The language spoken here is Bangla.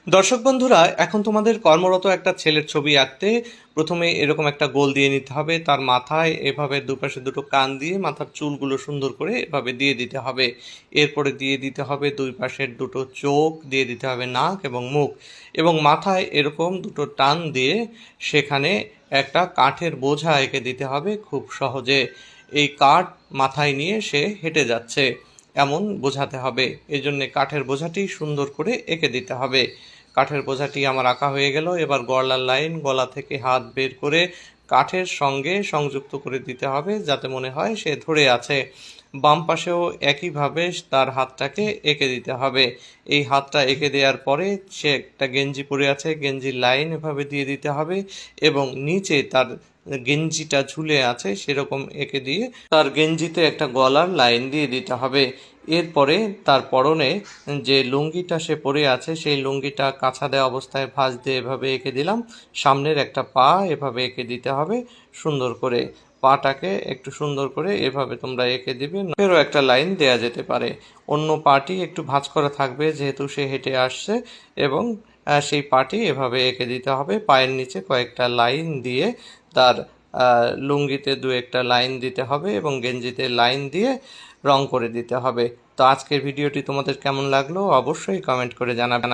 দর্শক বন্ধুরা, এখন তোমাদের কর্মরত একটা ছেলের ছবি আঁকতে প্রথমে এরকম একটা গোল দিয়ে নিতে হবে। তার মাথায় এভাবে দুপাশে দুটো কান দিয়ে মাথার চুলগুলো সুন্দর করে এভাবে দিয়ে দিতে হবে। এরপরে দিয়ে দিতে হবে দুই পাশের দুটো চোখ, দিয়ে দিতে হবে নাক এবং মুখ, এবং মাথায় এরকম দুটো টান দিয়ে সেখানে একটা কাঠের বোঝা এঁকে দিতে হবে খুব সহজে। এই কাঠ মাথায় নিয়ে সে হেঁটে যাচ্ছে এমন বোঝাতে হবে। এই জন্যে কাঠের বোঝাটি সুন্দর করে এঁকে দিতে হবে। কাঠের বোঝাটি আমার আঁকা হয়ে গেল। এবার গলার লাইন, গলা থেকে হাত বের করে কাঠের সঙ্গে সংযুক্ত করে দিতে হবে যাতে মনে হয় সে ধরে আছে। বাম পাশেও একইভাবে তার হাতটাকে এঁকে দিতে হবে। এই হাতটা এঁকে দেওয়ার পরে সে একটা গেঞ্জি পরে আছে, গেঞ্জির লাইন এভাবে দিয়ে দিতে হবে এবং নিচে তার গেঞ্জিটা ঝুলে আছে সেরকম এঁকে দিয়ে তার গেঞ্জিতে একটা গলার লাইন দিয়ে দিতে হবে। এরপরে তার পরনে যে লুঙ্গিটা সে পরে আছে সেই লুঙ্গিটা কাছা দেওয়া অবস্থায় ভাঁজ দিয়ে এভাবে এঁকে দিলাম। সামনের একটা পা এভাবে এঁকে দিতে হবে সুন্দর করে। পাটাকে একটু সুন্দর করে এভাবে তোমরা এঁকে দিবে। ফেরও একটা লাইন দেয়া যেতে পারে। অন্য পাটি একটু ভাঁজ করা থাকবে যেহেতু সে হেঁটে আসছে, এবং সেই পাটি এভাবে এঁকে দিতে হবে। পায়ের নিচে কয়েকটা লাইন দিয়ে তার লুঙ্গিতে দু একটা লাইন দিতে হবে এবং গেঞ্জিতে লাইন দিয়ে রং করে দিতে হবে। তো আজকের ভিডিওটি তোমাদের কেমন লাগলো অবশ্যই কমেন্ট করে জানাবে।